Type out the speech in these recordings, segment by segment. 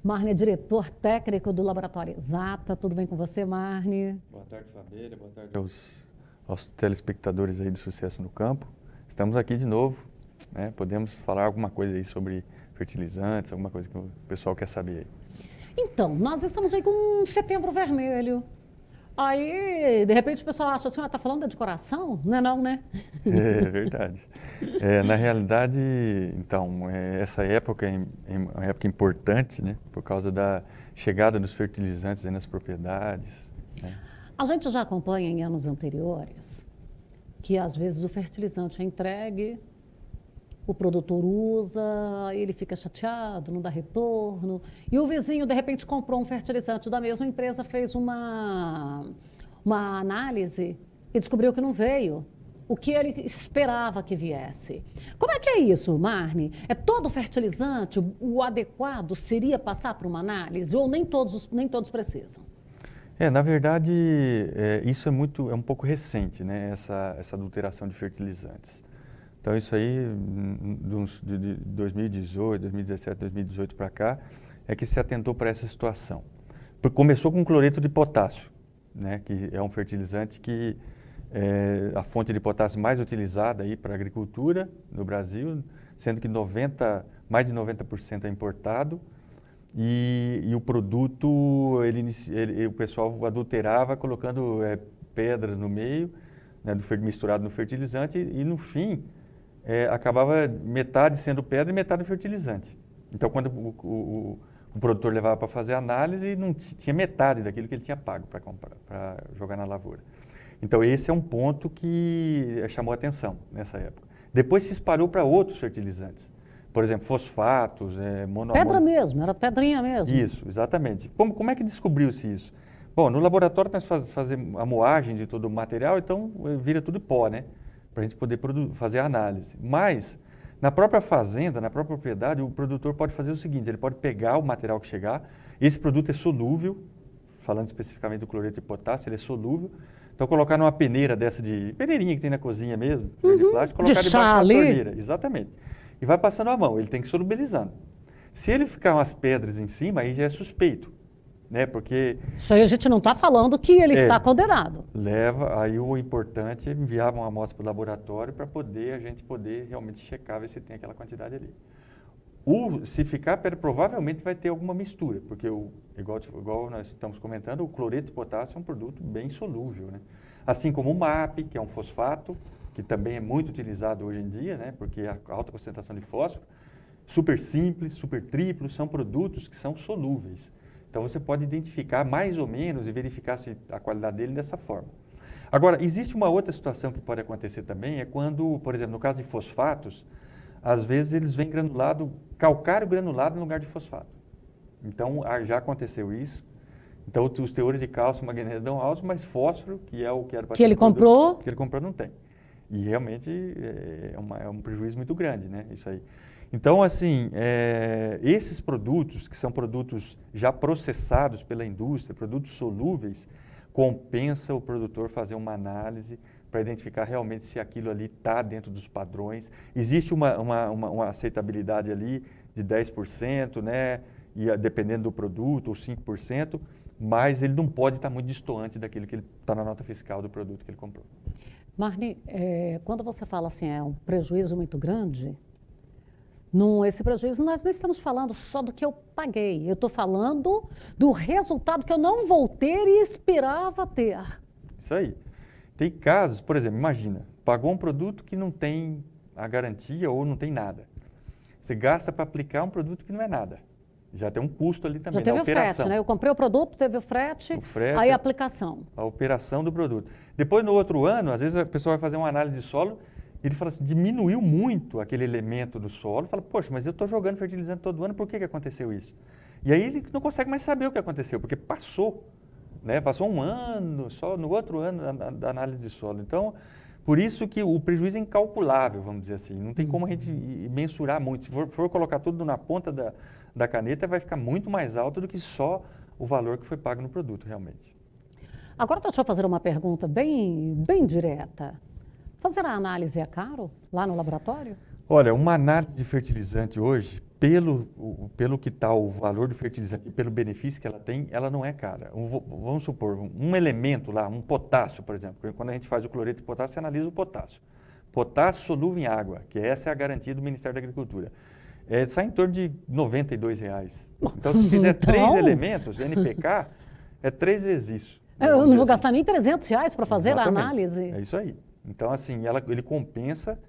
Marne é diretor técnico do Laboratório Exata. Tudo bem com você, Marne? Boa tarde, Fabíola. Boa tarde aos telespectadores aí do Sucesso no Campo. Estamos aqui de novo, né? Podemos falar alguma coisa aí sobre fertilizantes, alguma coisa que o pessoal quer saber aí. Então, nós estamos aí com um setembro vermelho. Aí, de repente, o pessoal acha assim, tá falando da decoração? Não é não, né? É verdade. Na realidade, então, essa época é uma época importante, né? Por causa da chegada dos fertilizantes aí nas propriedades, né? A gente já acompanha em anos anteriores que, às vezes, o fertilizante é entregue, o produtor usa, ele fica chateado, não dá retorno. E o vizinho, de repente, comprou um fertilizante da mesma empresa, fez uma análise e descobriu que não veio o que ele esperava que viesse. Como é que é isso, Marne? É todo fertilizante, o adequado seria passar por uma análise ou nem todos precisam? Na verdade, isso é um pouco recente, né? Essa adulteração de fertilizantes. Então, isso aí, de 2018, 2017, 2018 para cá, é que se atentou para essa situação. Começou com cloreto de potássio, né, que é um fertilizante que é a fonte de potássio mais utilizada aí para a agricultura no Brasil, sendo que mais de 90% é importado. E o produto, o pessoal adulterava colocando pedras no meio, né, misturado no fertilizante e no fim, acabava metade sendo pedra e metade fertilizante. Então, quando o produtor levava para fazer a análise, não tinha metade daquilo que ele tinha pago para jogar na lavoura. Então, esse é um ponto que chamou a atenção nessa época. Depois se espalhou para outros fertilizantes. Por exemplo, fosfatos, Pedra mesmo, era pedrinha mesmo. Isso, exatamente. Como é que descobriu-se isso? Bom, no laboratório nós fazemos a moagem de todo o material, então vira tudo pó, né? Para a gente poder fazer a análise. Mas, na própria fazenda, na própria propriedade, o produtor pode fazer o seguinte, ele pode pegar o material que chegar, esse produto é solúvel, falando especificamente do cloreto de potássio, ele é solúvel, então colocar numa peneira peneirinha que tem na cozinha mesmo, de plástico, colocar debaixo da torneira, exatamente. E vai passando a mão, ele tem que ir solubilizando. Se ele ficar umas pedras em cima, aí já é suspeito, né? Porque... Isso aí a gente não está falando que ele está condenado. Aí o importante é enviar uma amostra para o laboratório para a gente poder realmente checar, ver se tem aquela quantidade ali. Se ficar pedra, provavelmente vai ter alguma mistura, porque igual nós estamos comentando, o cloreto de potássio é um produto bem solúvel, né? Assim como o MAP, que é um fosfato, que também é muito utilizado hoje em dia, né? Porque a alta concentração de fósforo, super simples, super triplo, são produtos que são solúveis. Então, você pode identificar mais ou menos e verificar a qualidade dele dessa forma. Agora, existe uma outra situação que pode acontecer também, é quando, por exemplo, no caso de fosfatos, às vezes eles vêm calcário granulado no lugar de fosfato. Então, já aconteceu isso. Então, os teores de cálcio e magnésio dão altos, mas fósforo, que é o que era para que ele comprou, não tem. E realmente é um prejuízo muito grande, né? Isso aí. Então, assim, esses produtos, que são produtos já processados pela indústria, produtos solúveis, compensa o produtor fazer uma análise para identificar realmente se aquilo ali está dentro dos padrões. Existe uma aceitabilidade ali de 10%, né? E dependendo do produto, ou 5%, mas ele não pode estar muito distoante daquilo que está na nota fiscal do produto que ele comprou. Marne, quando você fala assim, é um prejuízo muito grande, esse prejuízo nós não estamos falando só do que eu paguei, eu estou falando do resultado que eu não vou ter e esperava ter. Isso aí. Tem casos, por exemplo, imagina, pagou um produto que não tem a garantia ou não tem nada. Você gasta para aplicar um produto que não é nada. Já tem um custo ali também, já teve o frete, né? Eu comprei o produto, teve o frete, aí a aplicação. A operação do produto. Depois, no outro ano, às vezes a pessoa vai fazer uma análise de solo e ele fala assim, diminuiu muito aquele elemento do solo, fala, poxa, mas eu estou jogando fertilizante todo ano, por que aconteceu isso? E aí ele não consegue mais saber o que aconteceu, porque passou, né? Passou um ano, só no outro ano da análise de solo. Então, por isso que o prejuízo é incalculável, vamos dizer assim, não tem como a gente mensurar muito. Se for colocar tudo na ponta da caneta, vai ficar muito mais alto do que só o valor que foi pago no produto, realmente. Agora, deixa eu fazer uma pergunta bem direta. Fazer a análise é caro lá no laboratório? Olha, uma análise de fertilizante hoje, pelo que está o valor do fertilizante e pelo benefício que ela tem, ela não é cara. Vamos supor, um elemento lá, um potássio, por exemplo. Quando a gente faz o cloreto de potássio, você analisa o potássio. Potássio solúvel em água, que essa é a garantia do Ministério da Agricultura. Sai em torno de R$ 92. Então, se fizer 3 elementos, NPK, é 3 vezes isso. Eu não vou gastar nem R$ 300 para fazer a análise. É isso aí. Então, assim, ele compensa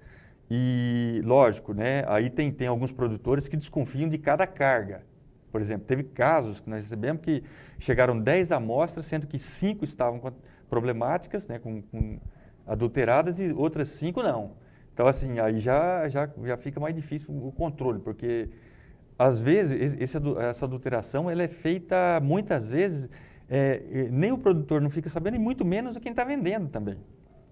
e, lógico, né, aí tem alguns produtores que desconfiam de cada carga. Por exemplo, teve casos que nós recebemos que chegaram 10 amostras, sendo que 5 estavam problemáticas, né, com adulteradas e outras 5 não. Então, assim, aí já fica mais difícil o controle, porque, às vezes, essa adulteração ela é feita, muitas vezes, nem o produtor não fica sabendo, e muito menos quem está vendendo também.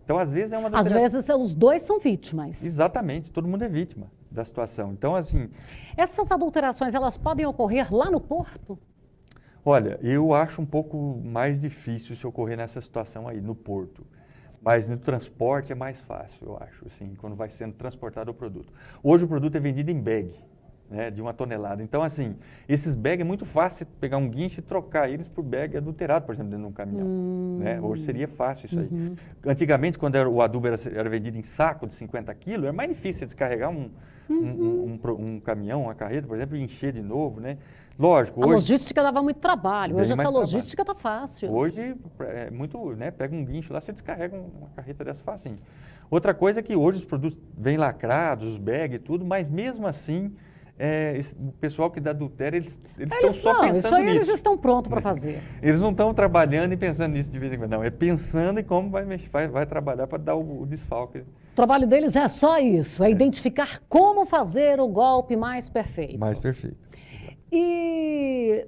Então, às vezes, é uma adulteração. Às vezes, os dois são vítimas. Exatamente, todo mundo é vítima da situação. Então, assim... Essas adulterações, elas podem ocorrer lá no porto? Olha, eu acho um pouco mais difícil se ocorrer nessa situação aí, no porto. Mas no transporte é mais fácil, eu acho, assim, quando vai sendo transportado o produto. Hoje o produto é vendido em bag, né, de 1 tonelada. Então, assim, esses bags é muito fácil pegar um guincho e trocar eles por bag adulterado, por exemplo, dentro de um caminhão. Né? Hoje seria fácil isso aí. Antigamente, quando o adubo era vendido em saco de 50 quilos, era mais difícil descarregar um caminhão, uma carreta, por exemplo, e encher de novo, né? Lógico, a logística dava muito trabalho, hoje essa logística está fácil. Hoje é muito, né? Pega um guincho lá, você descarrega uma carreta dessa facinho. Outra coisa é que hoje os produtos vêm lacrados, os bags e tudo, mas mesmo assim, o pessoal que dá adultério, eles estão só pensando nisso. Eles estão prontos para fazer. Eles não estão trabalhando e pensando nisso de vez em quando, não. É pensando em como vai trabalhar para dar o desfalque. O trabalho deles é só isso, identificar como fazer o golpe mais perfeito. Mais perfeito. E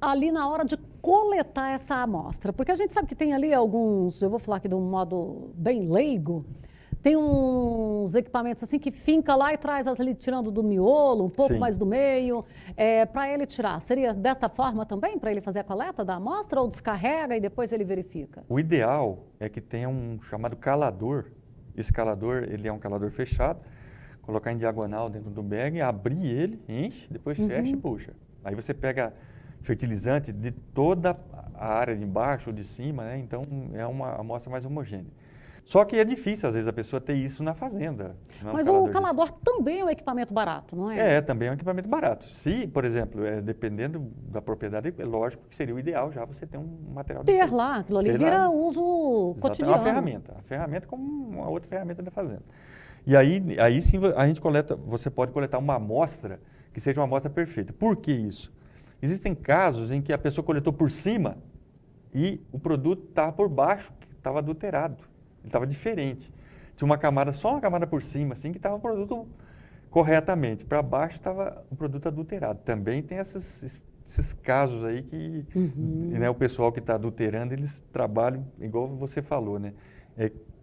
ali na hora de coletar essa amostra, porque a gente sabe que tem ali alguns, eu vou falar aqui de um modo bem leigo, tem uns equipamentos assim que finca lá e traz ali tirando do miolo, um pouco mais do meio, para ele tirar. Seria desta forma também, para ele fazer a coleta da amostra, ou descarrega e depois ele verifica? O ideal é que tenha um chamado calador. Esse calador, ele é um calador fechado, colocar em diagonal dentro do bag, abrir ele, enche, depois fecha e puxa. Aí você pega fertilizante de toda a área de embaixo ou de cima, né? Então é uma amostra mais homogênea. Só que é difícil, às vezes, a pessoa ter isso na fazenda. Mas o calador também é um equipamento barato, não é? Também é um equipamento barato. Se, por exemplo, dependendo da propriedade, é lógico que seria o ideal já você ter um material desse. Ter lá, aquilo ali vira uso cotidiano. É uma ferramenta como uma outra ferramenta da fazenda. E aí sim a gente você pode coletar uma amostra que seja uma amostra perfeita. Por que isso? Existem casos em que a pessoa coletou por cima e o produto estava por baixo, que estava adulterado. Ele estava diferente. Tinha só uma camada por cima, assim, que estava o produto corretamente. Para baixo estava o produto adulterado. Também tem esses casos aí que né, o pessoal que está adulterando, eles trabalham, igual você falou, né?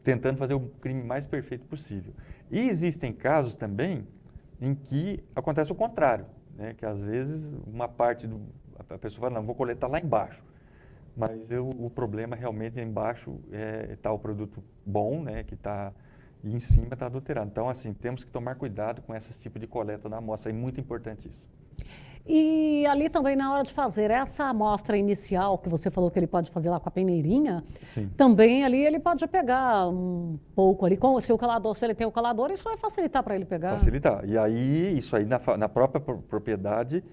Tentando fazer o crime mais perfeito possível. E existem casos também em que acontece o contrário, né? Que às vezes uma parte a pessoa fala, não, vou coletar lá embaixo. Mas o problema realmente é embaixo está o produto bom, né? Que está e em cima está adulterado. Então, assim, temos que tomar cuidado com esse tipo de coleta da amostra. É muito importante isso. E ali também, na hora de fazer essa amostra inicial, que você falou que ele pode fazer lá com a peneirinha, também ali ele pode pegar um pouco ali, se ele tem o calador, isso vai facilitar para ele pegar. Facilitar. E aí, isso aí na própria propriedade,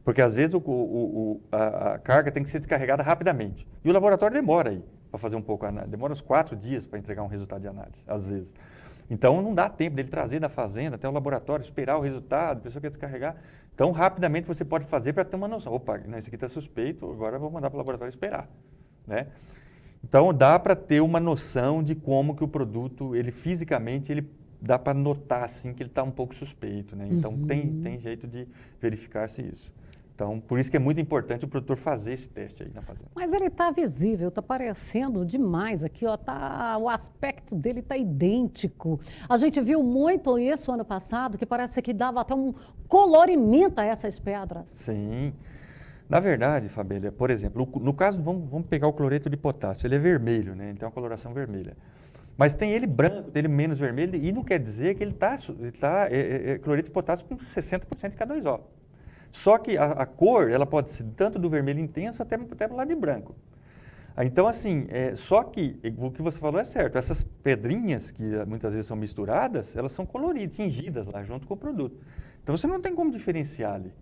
porque às vezes a carga tem que ser descarregada rapidamente. E o laboratório demora aí para fazer um pouco a análise. Demora uns 4 dias para entregar um resultado de análise, às vezes. Então, não dá tempo dele trazer da fazenda até o laboratório, esperar o resultado, a pessoa quer descarregar. Então, rapidamente você pode fazer para ter uma noção. Opa, esse aqui está suspeito, agora eu vou mandar para o laboratório esperar. Né? Então, dá para ter uma noção de como que o produto, ele fisicamente, ele dá para notar assim, que ele está um pouco suspeito. Né? Então, tem jeito de verificar-se isso. Então, por isso que é muito importante o produtor fazer esse teste aí na fazenda. Mas ele está visível, está parecendo demais aqui, ó, o aspecto dele está idêntico. A gente viu muito isso ano passado, que parece que dava até um colorimento a essas pedras. Sim. Na verdade, Fabíola, por exemplo, no caso, vamos pegar o cloreto de potássio, ele é vermelho, né? Ele tem uma coloração vermelha. Mas tem ele branco, tem ele menos vermelho, e não quer dizer que ele está cloreto de potássio com 60% de K2O. Só que a cor, ela pode ser tanto do vermelho intenso até para o lado de branco. Então, assim, só que o que você falou é certo. Essas pedrinhas, que muitas vezes são misturadas, elas são coloridas, tingidas lá junto com o produto. Então, você não tem como diferenciar ali,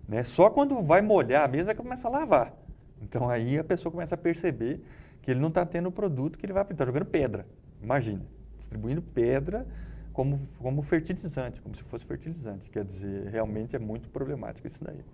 né? Só quando vai molhar a mesa que começa a lavar. Então, aí a pessoa começa a perceber que ele não está tendo o produto que ele vai aplicar. Está jogando pedra, imagina. Distribuindo pedra como fertilizante, como se fosse fertilizante. Quer dizer, realmente é muito problemático isso daí.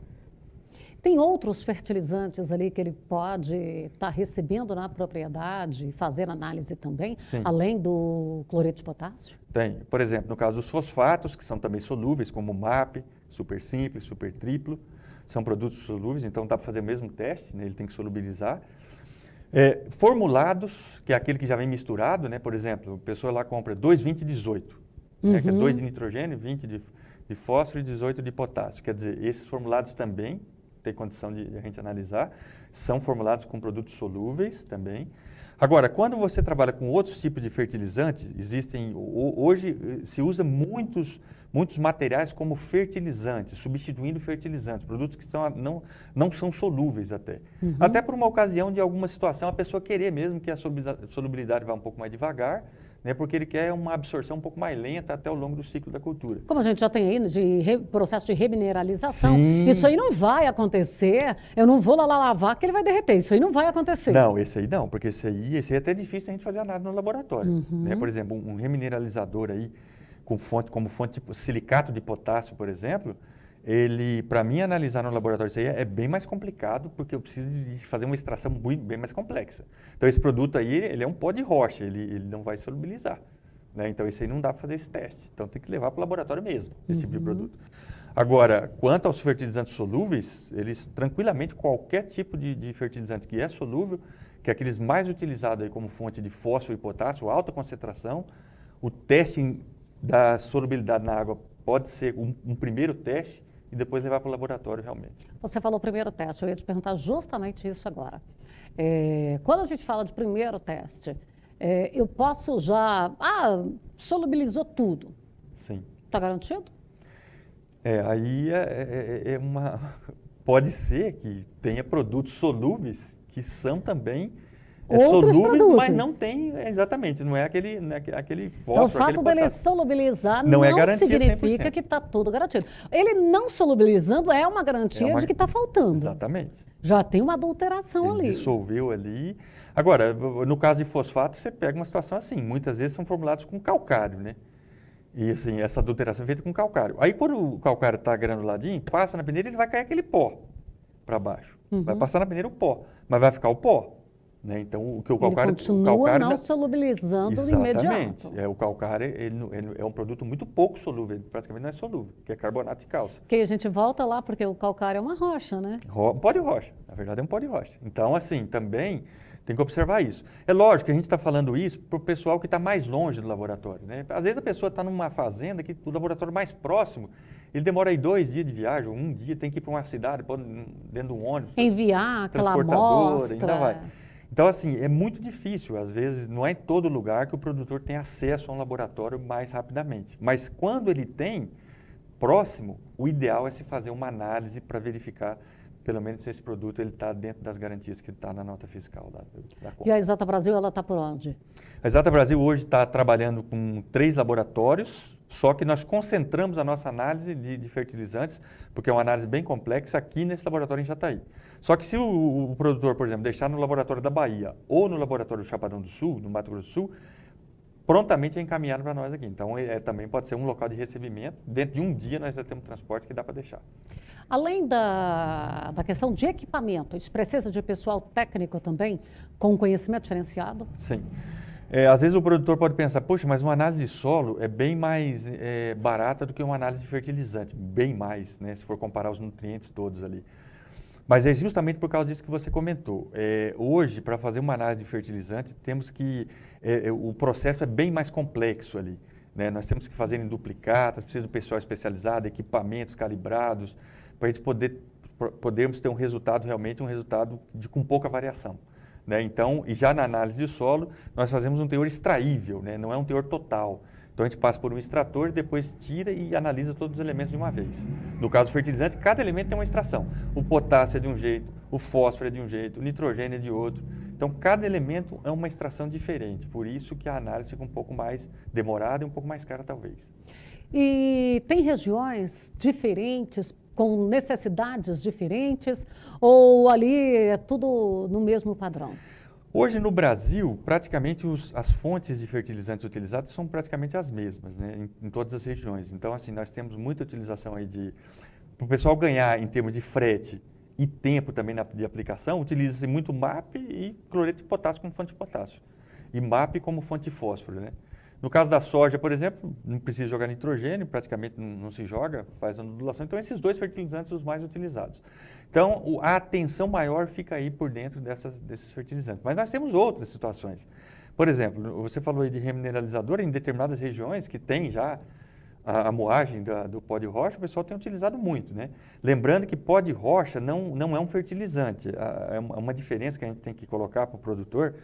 Tem outros fertilizantes ali que ele pode estar recebendo na propriedade e fazer análise também, Sim. além do cloreto de potássio? Tem. Por exemplo, no caso dos fosfatos, que são também solúveis, como o MAP, super simples, super triplo, são produtos solúveis, então dá para fazer o mesmo teste, né? Ele tem que solubilizar. Formulados, que é aquele que já vem misturado, né? Por exemplo, a pessoa lá compra 2, 20, 18, né? Que é 2 de nitrogênio, 20 de fósforo e 18 de potássio. Quer dizer, esses formulados também tem condição de a gente analisar, são formulados com produtos solúveis também. Agora, quando você trabalha com outros tipos de fertilizantes, hoje se usa muitos materiais como fertilizantes, substituindo fertilizantes, produtos que não são solúveis até. Até por uma ocasião de alguma situação, a pessoa querer mesmo que a solubilidade vá um pouco mais devagar, né, porque ele quer uma absorção um pouco mais lenta até o longo do ciclo da cultura. Como a gente já tem aí processo de remineralização, Sim. Isso aí não vai acontecer, eu não vou lá lavar que ele vai derreter, isso aí não vai acontecer. Não, esse aí não, porque esse aí é até difícil a gente fazer análise no laboratório. Né? Por exemplo, um remineralizador aí, como fonte tipo silicato de potássio, por exemplo, ele, para mim, analisar no laboratório isso aí é bem mais complicado, porque eu preciso de fazer uma extração bem mais complexa. Então, esse produto aí, ele é um pó de rocha, ele não vai solubilizar. Né? Então, isso aí não dá para fazer esse teste. Então, tem que levar para o laboratório mesmo, esse tipo de produto. Agora, quanto aos fertilizantes solúveis, eles, tranquilamente, qualquer tipo de fertilizante que é solúvel, que é aqueles mais utilizados aí como fonte de fósforo e potássio, alta concentração, o teste da solubilidade na água pode ser um primeiro teste, e depois levar para o laboratório realmente. Você falou primeiro teste, eu ia te perguntar justamente isso agora. Quando a gente fala de primeiro teste, eu posso já... solubilizou tudo. Sim. Está garantido? Aí pode ser que tenha produtos solúveis que são também outros solúveis, produtos. mas não tem, exatamente, não é aquele fósforo, então, o fato dele solubilizar não é garantia significa 100%. que está tudo garantido. Ele não solubilizando é uma garantia de que está faltando. Exatamente. Já tem uma adulteração Ele ali. dissolveu ali. Agora, no caso de fosfato, você pega uma situação assim, muitas vezes são formulados com calcário, né? E assim, essa adulteração é feita com calcário. Aí quando o calcário está granuladinho, passa na peneira, ele vai cair aquele pó para baixo. Vai passar na peneira o pó, mas vai ficar o pó. Né? Então, o calcário... Ele continua não solubilizando de imediato. Exatamente. O calcário ele é um produto muito pouco solúvel, ele praticamente não é solúvel, que é carbonato de cálcio. Porque a gente volta lá, porque o calcário é uma rocha, né? Um pó de rocha, na verdade é um pó de rocha. Então, assim, também tem que observar isso. É lógico que a gente está falando isso para o pessoal que está mais longe do laboratório. Né? Às vezes a pessoa está numa fazenda que o laboratório mais próximo, ele demora aí 2 dias de viagem, ou 1 dia, tem que ir para uma cidade, dentro de um ônibus. Enviar aquela transportadora, amostra. Ainda vai. Então, assim, é muito difícil, às vezes, não é em todo lugar que o produtor tem acesso a um laboratório mais rapidamente. Mas quando ele tem, próximo, o ideal é se fazer uma análise para verificar, pelo menos, se esse produto está dentro das garantias que está na nota fiscal da compra. E a Exata Brasil, ela está por onde? A Exata Brasil hoje está trabalhando com 3 laboratórios, só que nós concentramos a nossa análise de fertilizantes, porque é uma análise bem complexa, aqui nesse laboratório em Jataí. Só que se o produtor, por exemplo, deixar no laboratório da Bahia ou no laboratório do Chapadão do Sul, no Mato Grosso do Sul, prontamente é encaminhado para nós aqui. Então, também pode ser um local de recebimento. Dentro de 1 dia, nós já temos transporte que dá para deixar. Além da questão de equipamento, isso precisa de pessoal técnico também, com conhecimento diferenciado? Sim. Às vezes o produtor pode pensar, poxa, mas uma análise de solo é bem mais barata do que uma análise de fertilizante, bem mais, né, se for comparar os nutrientes todos ali. Mas é justamente por causa disso que você comentou. Hoje, para fazer uma análise de fertilizante, temos que... o processo é bem mais complexo ali. Né? Nós temos que fazer em duplicatas, precisa do pessoal especializado, equipamentos calibrados, para a gente podermos ter um resultado realmente, com pouca variação. Né? Então, e já na análise de solo, nós fazemos um teor extraível, né? Não é um teor total. Então a gente passa por um extrator, depois tira e analisa todos os elementos de uma vez. No caso do fertilizante, cada elemento tem uma extração. O potássio é de um jeito, o fósforo é de um jeito, o nitrogênio é de outro. Então cada elemento é uma extração diferente, por isso que a análise fica um pouco mais demorada e um pouco mais cara talvez. E tem regiões diferentes, com necessidades diferentes, ou ali é tudo no mesmo padrão? Hoje no Brasil, praticamente as fontes de fertilizantes utilizadas são praticamente as mesmas, né, em todas as regiões. Então, assim, nós temos muita utilização aí para o pessoal ganhar em termos de frete e tempo também de aplicação, utiliza-se muito MAP e cloreto de potássio como fonte de potássio. E MAP como fonte de fósforo, né? No caso da soja, por exemplo, não precisa jogar nitrogênio, praticamente não se joga, faz anodulação. Então, esses dois fertilizantes são os mais utilizados. Então, a atenção maior fica aí por dentro desses fertilizantes. Mas nós temos outras situações. Por exemplo, você falou aí de remineralizador, em determinadas regiões que tem já a moagem do pó de rocha, o pessoal tem utilizado muito, né? Lembrando que pó de rocha não é um fertilizante. É uma diferença que a gente tem que colocar para o produtor.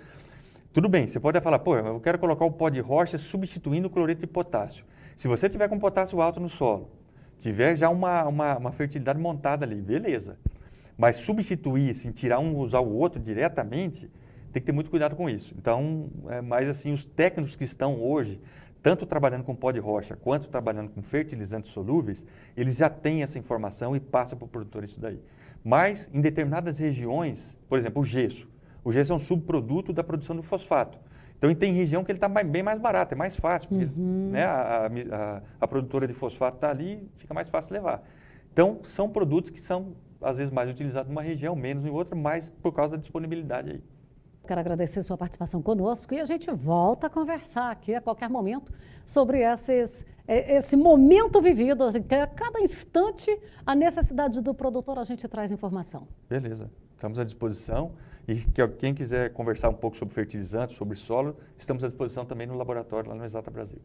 Tudo bem, você pode falar, pô, eu quero colocar o pó de rocha substituindo o cloreto de potássio. Se você tiver com potássio alto no solo, tiver já uma fertilidade montada ali, beleza. Mas substituir, assim, tirar um e usar o outro diretamente, tem que ter muito cuidado com isso. Então, mais assim, os técnicos que estão hoje, tanto trabalhando com pó de rocha, quanto trabalhando com fertilizantes solúveis, eles já têm essa informação e passam para o produtor isso daí. Mas, em determinadas regiões, por exemplo, o gesso. O gesso é um subproduto da produção do fosfato. Então, tem região que ele está bem mais barato, é mais fácil, porque né, a produtora de fosfato está ali, fica mais fácil levar. Então, são produtos que são, às vezes, mais utilizados numa região, menos em outra, mas por causa da disponibilidade aí. Quero agradecer sua participação conosco e a gente volta a conversar aqui a qualquer momento sobre esse momento vivido, que a cada instante a necessidade do produtor a gente traz informação. Beleza, estamos à disposição e quem quiser conversar um pouco sobre fertilizantes, sobre solo, estamos à disposição também no laboratório lá no Exata Brasil.